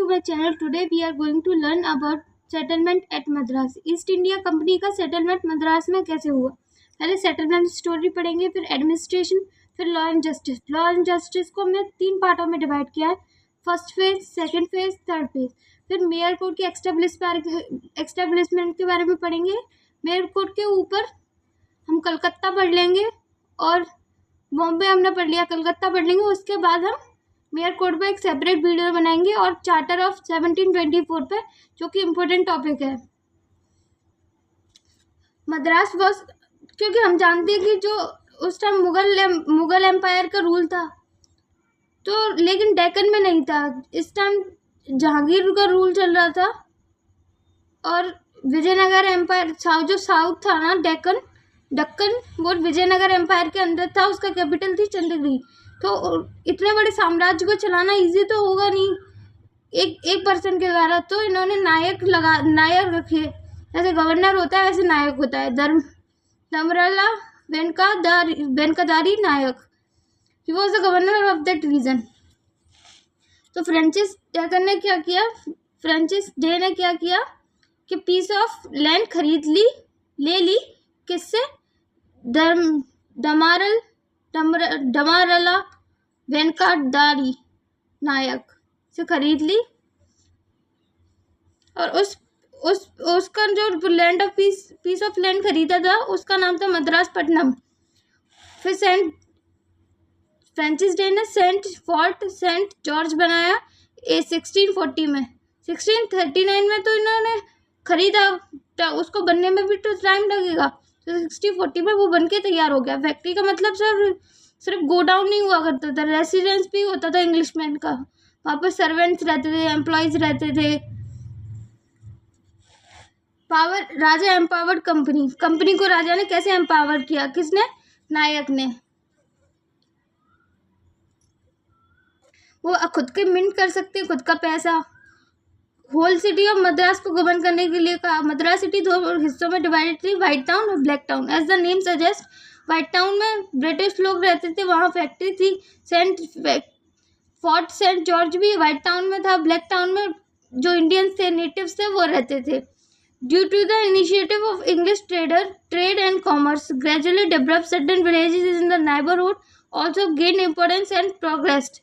to my channel. Today we are going to learn about settlement at Madras. East India company का settlement Madras में कैसे हुआ। पहले settlement story पढ़ेंगे, फिर एडमिनिस्ट्रेशन, फिर law and justice. Law and justice को हमने 3 पार्टों में डिवाइड किया है, first phase, second phase, third phase. फिर मेयर कोड की एस्टेब्लिशमेंट के बारे में पढ़ेंगे। मेयर कोड के ऊपर हम कलकत्ता पढ़ लेंगे और बॉम्बे हमने पढ़ लिया, कलकत्ता पढ़ लेंगे। उसके बाद हम मेयर कोड पे एक सेपरेट वीडियो बनाएंगे और चार्टर ऑफ 1724 पे, जो कि इम्पोर्टेंट टॉपिक है। मद्रास वॉज, क्योंकि हम जानते हैं कि जो उस टाइम मुगल एम्पायर का रूल था, तो लेकिन डेक्कन में नहीं था। इस टाइम जहांगीर का रूल चल रहा था और विजयनगर एम्पायर, जो साउथ था ना, दक्कन, वो विजयनगर एम्पायर के अंदर था। उसका कैपिटल थी चंद्रगिरी। तो इतने बड़े साम्राज्य को चलाना इजी तो होगा नहीं एक पर्सन के द्वारा। तो इन्होंने नायक रखे, जैसे गवर्नर होता है वैसे नायक होता है। Damarla Venkatadri Nayak, he was the governor of that region. तो फ्रांसिस डे ने क्या किया कि पीस ऑफ लैंड ले ली किससे, धर्मराला वेंकटदारी नायक से खरीद ली। और उसका जो land of peace of land खरीदा था उसका नाम था मद्रासपट्टनम। फिर फ्रांसिस डे ने फोर्ट सेंट जॉर्ज बनाया 1640 में। 1639 में तो इन्होंने खरीदा, उसको बनने में भी तो टाइम लगेगा। तो 1640 में वो बन के तैयार हो गया। फैक्ट्री का मतलब सिर्फ गोडाउन नहीं हुआ करता था, रेसिडेंस भी होता था इंग्लिशमैन का। वहाँ पर सर्वेंट्स रहते थे, एम्प्लॉयज रहते थे। राजा एम्पावर्ड कंपनी को राजा ने कैसे एम्पावर किया, किसने, नायक ने। वो खुद के मिंट कर सकते, खुद का पैसा। होल सिटी ऑफ मद्रास को गवर्न करने के लिए कहा। मद्रास सिटी 2 हिस्सों में डिवाइडेड थी, व्हाइट टाउन और black town. As the name suggest, white town में ब्रिटिश लोग रहते थे, वहाँ फैक्ट्री थी। फोर्ट सेंट जॉर्ज भी व्हाइट टाउन में था। ब्लैक टाउन में जो इंडियंस थे, नेटिव्स थे, वो रहते थे। Due to the initiative of English trade and commerce gradually develop, certain villages in the neighbourhood also gain importance and progressed.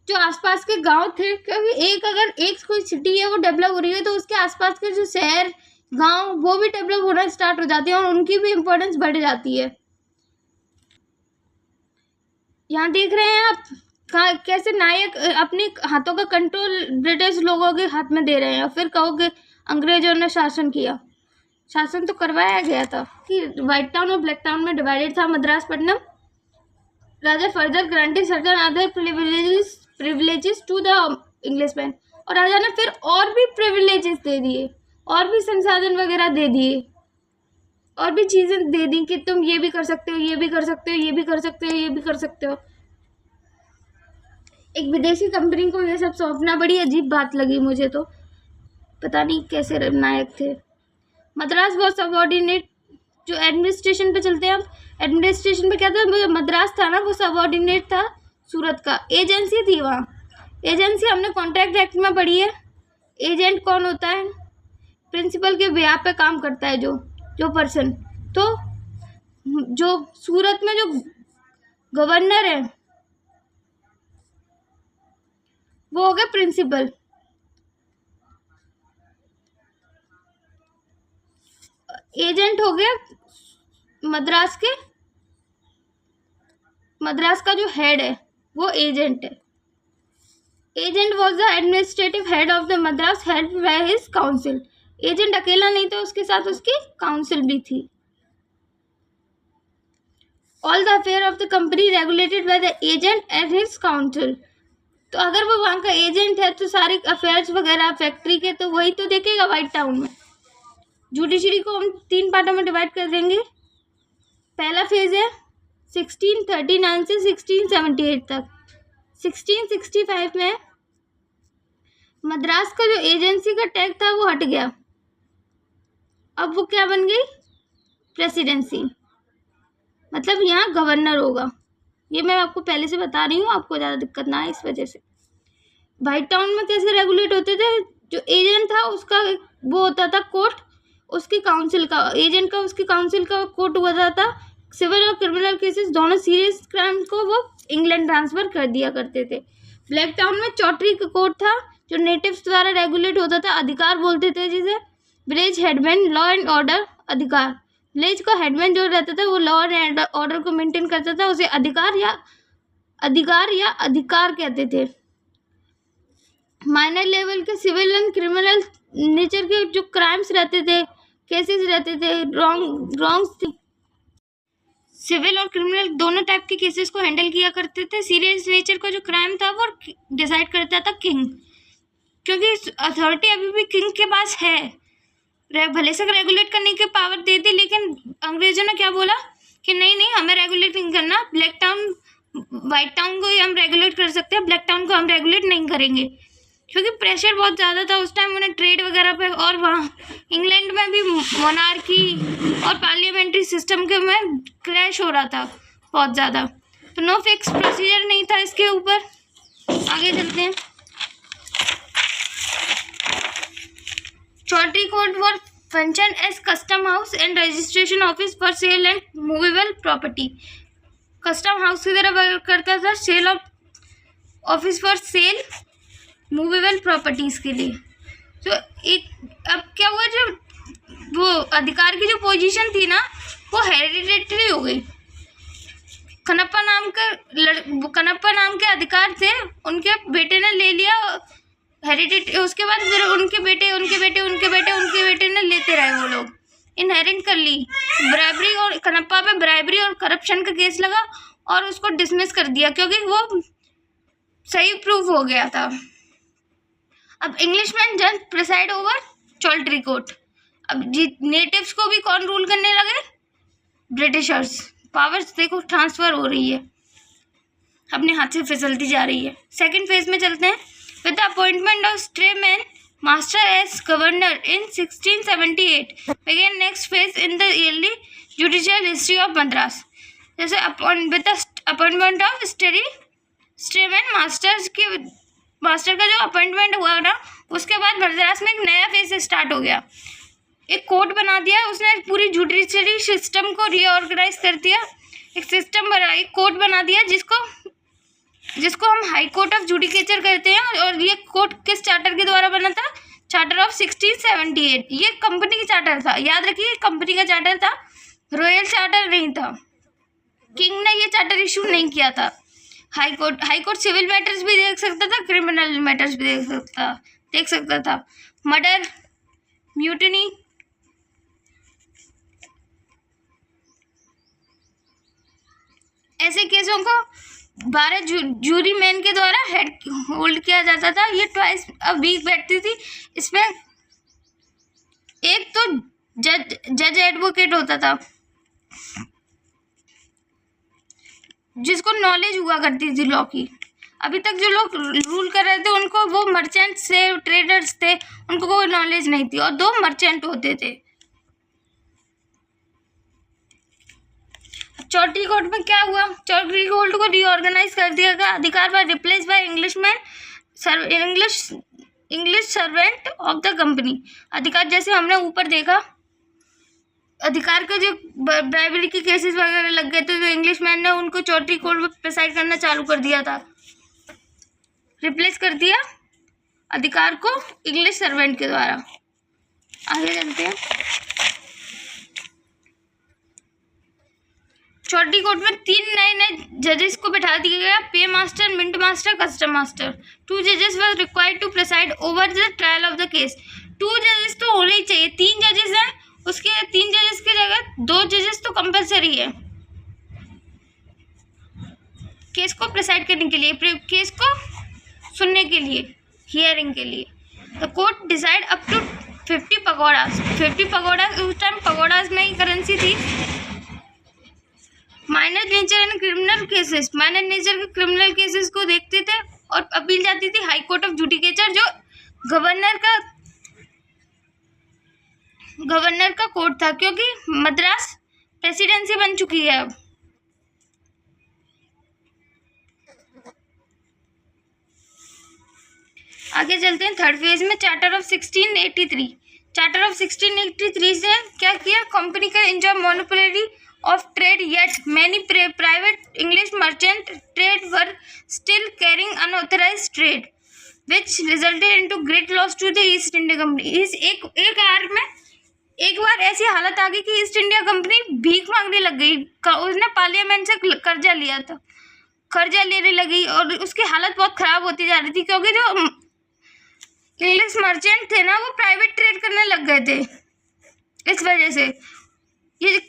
जो आसपास के गांव थे, क्योंकि अगर कोई सिटी है वो डेवलप हो रही है, तो उसके आसपास के जो शहर, गांव, वो भी डेवलप होना स्टार्ट हो जाते हैं और उनकी भी इम्पोर्टेंस बढ़ जाती है। यहाँ देख रहे हैं आप कैसे नायक अपने हाथों का कंट्रोल ब्रिटिश लोगों के हाथ में दे रहे हैं। फिर कहोगे अंग्रेजों ने शासन किया, शासन तो करवाया गया था कि व्हाइट टाउन और ब्लैक टाउन में डिवाइडेड था Madraspatnam. Raja further granted certain other privileges to the Englishman. और राजा ने फिर और भी प्रिविलेजेस दे दिए, और भी संसाधन वगैरह दे दिए, और भी चीज़ें दे दी कि तुम ये भी कर सकते हो, ये भी कर सकते हो, ये भी कर सकते हो, ये भी कर सकते हो। एक विदेशी कंपनी को ये सब सौंपना बड़ी अजीब बात लगी मुझे, तो पता नहीं कैसे नायक थे। मद्रास वॉज सबऑर्डिनेट, जो एडमिनिस्ट्रेशन पे चलते हैं हम। एडमिनिस्ट्रेशन पे क्या था, मद्रास था ना, वो सबऑर्डिनेट था सूरत का। एजेंसी थी वहाँ। एजेंसी हमने कॉन्ट्रैक्ट एक्ट में पढ़ी है। एजेंट कौन होता है, प्रिंसिपल के बिहाफ पे काम करता है जो पर्सन। तो जो सूरत में जो गवर्नर है वो हो गया प्रिंसिपल। एजेंट हो गया मद्रास का जो हेड है वो एजेंट है। Agent was the administrative head of the Madras, helped by his council. Agent अकेला नहीं था, उसके साथ उसकी काउंसिल भी थी। All the affair of the company regulated by the agent and his council. तो अगर वो वहाँ का एजेंट है तो सारे अफेयर्स वगैरह फैक्ट्री के तो वही तो देखेगा व्हाइट टाउन में। जुडिशरी को हम 3 पार्टों में डिवाइड कर देंगे। पहला फेज है 1639 से 1678 तक। 1665 में मद्रास का जो एजेंसी का टैग था वो हट गया। अब वो क्या बन गई, प्रेसिडेंसी। मतलब यहाँ गवर्नर होगा। ये मैं आपको पहले से बता रही हूँ, आपको ज़्यादा दिक्कत ना आए इस वजह से। व्हाइट टाउन में कैसे रेगुलेट होते थे, जो एजेंट था उसका वो होता था कोर्ट, उसकी काउंसिल का एजेंट का उसकी काउंसिल का कोर्ट हुआ था। सिविल और क्रिमिनल केसेस दोनों सीरियस क्राइम को वो इंग्लैंड ट्रांसफर कर दिया करते थे। ब्लैक टाउन में चौटरी का कोर्ट था जो नेटिव्स द्वारा रेगुलेट होता था, अधिकार बोलते थे जिसे। Village headman law and order अधिकार, विलेज का हेडमैन जो रहता था वो लॉ एंड ऑर्डर को मेंटेन करता था, उसे अधिकार या अधिकार कहते थे। माइनर लेवल के सिविल एंड क्रिमिनल नेचर के जो क्राइम्स रहते थे, केसेस रहते थे, रॉन्ग्स, सिविल और क्रिमिनल दोनों टाइप के केसेस को हैंडल किया करते थे। सीरियस नेचर का जो क्राइम था वो डिसाइड करता था किंग, क्योंकि अथॉरिटी अभी भी किंग के पास है। भले से रेगुलेट करने की पावर दे दी, लेकिन अंग्रेजों ने क्या बोला कि नहीं नहीं, हमें रेगुलेट नहीं करना, ब्लैक टाउन व्हाइट टाउन को ही हम रेगुलेट कर सकते हैं, ब्लैक टाउन को हम रेगुलेट नहीं करेंगे, क्योंकि प्रेशर बहुत ज़्यादा था उस टाइम उन्हें ट्रेड वगैरह पे, और वहाँ इंग्लैंड में भी मोनार्की और पार्लियामेंट्री सिस्टम के में क्लैश हो रहा था बहुत ज़्यादा, तो नो फिक्स प्रोसीजर नहीं था इसके ऊपर। आगे चलते हैं। Choultry court were function as custom house and registration office for sale and movable property. Custom house की तरह वर्क करता था, sale office for sale movable properties के लिए। तो अब क्या हुआ, जो वो अधिकार की जो पोजीशन थी ना वो हेरिडेटरी हो गई। कनप्पा नाम के अधिकार थे, उनके बेटे ने ले लिया हेरिडेटरी, उसके बाद फिर उनके बेटे ने लेते रहे, वो लोग इनहेरिट कर ली। ब्राइबरी और कनप्पा पे ब्राइबरी और करप्शन का केस लगा और उसको डिसमिस कर दिया क्योंकि वो सही प्रूफ हो गया था। अब इंग्लिशमैन जज प्रिसाइड ओवर चौल्ट्री कोर्ट। अब नेटिव्स को भी कौन रूल करने लगे, ब्रिटिशर्स। पावर्स देखो ट्रांसफर हो रही है, अपने हाथ से फिसलती जा रही है। सेकंड फेज में चलते हैं। With the appointment of Streynsham Master as governor in 1678 began next phase in the early judicial history of Madras। जैसे with the appointment of Streynsham Master का जो अपॉइंटमेंट हुआ ना, उसके बाद मद्रास में एक नया फेज स्टार्ट हो गया। एक कोर्ट बना दिया उसने, पूरी जुडिशरी सिस्टम को रीऑर्गेनाइज कर दिया, एक सिस्टम बना, एक कोर्ट बना दिया जिसको हम हाई कोर्ट ऑफ जुडिकेचर कहते हैं। और ये कोर्ट किस चार्टर के द्वारा बना था, चार्टर ऑफ 1678। ये कंपनी का चार्टर था, याद रखिए कंपनी का चार्टर था, रॉयल चार्टर नहीं था। किंग ने ये चार्टर इशू नहीं किया था। हाई कोर्ट सिविल मैटर्स भी देख सकता था, क्रिमिनल मैटर्स भी देख सकता था। मर्डर, म्यूटिनी, ऐसे केसों को 12 जूरी मैन के द्वारा होल्ड किया जाता था। ये ट्वाइस अ वीक बैठती थी। इसमें एक तो जज एडवोकेट होता था जिसको नॉलेज हुआ करती थी लॉ की। अभी तक जो लोग रूल कर रहे थे उनको, वो मर्चेंट्स थे, ट्रेडर्स थे, उनको कोई नॉलेज नहीं थी, और 2 मर्चेंट होते थे। चौटरी कोर्ट में क्या हुआ, चौटरी कोर्ट को रीऑर्गेनाइज कर दिया गया। अधिकार by replace by English servant of the company. अधिकार जैसे हमने ऊपर देखा, अधिकार का जो ब्राइबरी के केसेस वगैरह लग गए थे तो इंग्लिशमैन ने उनको चौटरी कोर्ट में प्रिसाइड करना चालू कर दिया था, रिप्लेस कर दिया अधिकार को इंग्लिश सर्वेंट के द्वारा। आगे चलते हैं। चौटरी कोर्ट में 3 नए जजेस को बैठा दिया गया, pay master, mint master, custom master. 2 जजेस were required to preside over the trial of the case. 2 जजेस तो होने ही चाहिए, 3 जजेस हैं, उसके 3 जजेस की जगह 2 जजेस तो कंपलसरी है केस को प्रिसाइड करने के लिए, केस को सुनने के लिए, हियरिंग के लिए। The court decide up to 50 pagodas. 50 pagodas उस टाइम पगोडास में ही करेंसी थी। Minor nature and criminal cases, minor nature के क्रिमिनल केसेस को देखते थे और अपील जाती थी हाई कोर्ट ऑफ जुडिकेचर, जो गवर्नर का कोर्ट था, क्योंकि मद्रास प्रेसिडेंसी बन चुकी है अब। आगे चलते हैं थर्ड फेज में। Charter of 1683। चार्टर ऑफ 1683 से क्या किया? कंपनी का enjoy monopoly of trade, yet many private English merchant trade were still carrying unauthorised trade which resulted into great loss to the East India Company. इस एक बार ऐसी हालत आ गई कि ईस्ट इंडिया कंपनी भीख मांगने लग गई। उसने पार्लियामेंट से कर्जा लिया था, कर्जा लेने लगी और उसकी हालत बहुत ख़राब होती जा रही थी, क्योंकि जो इंग्लिश मर्चेंट थे ना वो प्राइवेट ट्रेड करने लग गए थे। इस वजह से ये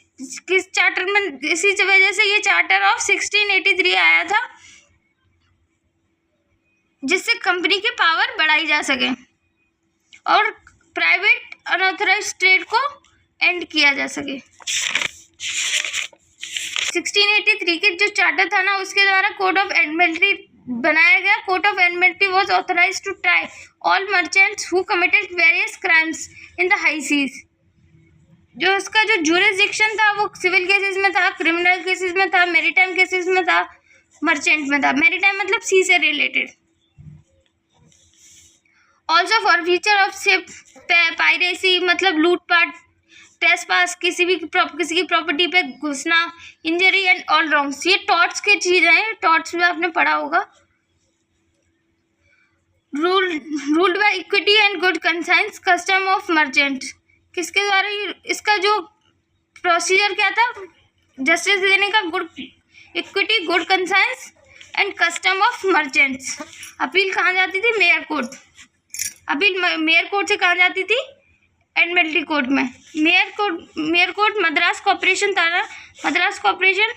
किस चार्टर में, इसी वजह से ये चार्टर ऑफ 1683 आया था, जिससे कंपनी की पावर बढ़ाई जा सके और प्राइवेट अनऑथराइज्ड ट्रेड को एंड किया जा सके। 1683 के जो चार्टर था ना, उसके द्वारा कोड ऑफ एडमिनिस्ट्री बनाया गया। Code of admiralty was authorized to try all merchants who committed various crimes in the high seas. जो उसका जो जुरिसडिक्शन था वो सिविल केसेस में था, क्रिमिनल केसेस में था, मैरीटाइम केसेस में था, मर्चेंट में था। मैरीटाइम मतलब सी से related. Also for feature of ship, piracy मतलब लूटपाट, ट्रेसपास किसी की प्रॉपर्टी पे घुसना, इंजरी एंड ऑल रॉन्ग्स। ये टॉर्ट्स की चीज़ें हैं, टॉर्ट्स में आपने पढ़ा होगा। Ruled by equity and good conscience custom of merchant. किसके द्वारा इसका जो प्रोसीजर क्या था? जस्टिस देने का, good equity, good conscience and custom of merchants. Appeal कहाँ जाती थी? Mayor court. Appeal mayor court से कहाँ जाती थी? एडमिनिस्ट्रेटिव कोर्ट में। मेयर कोर्ट मद्रास कॉर्पोरेशन था ना, मद्रास कॉर्पोरेशन,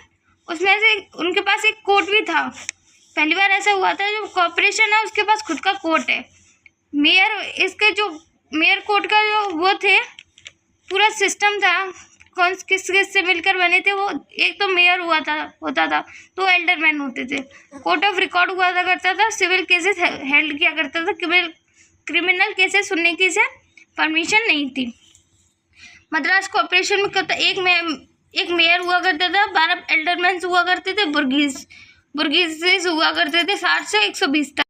उसमें से उनके पास एक कोर्ट भी था। पहली बार ऐसा हुआ था, जो कॉर्पोरेशन है उसके पास खुद का कोर्ट है। इसके जो मेयर कोर्ट का जो वो थे, पूरा सिस्टम था, कौन किस से मिलकर बने थे वो। एक तो मेयर होता था, दो एल्डरमैन होते थे, कोर्ट ऑफ रिकॉर्ड हुआ करता था, सिविल केसेस हेल्ड किया करता था, क्रिमिनल केसेस सुनने की से परमिशन नहीं थी। मद्रास कॉर्पोरेशन में एक मेयर हुआ करता था, 12 एल्डरमैन हुआ करते थे, बुर्गीज हुआ करते थे 60 से 120 तक।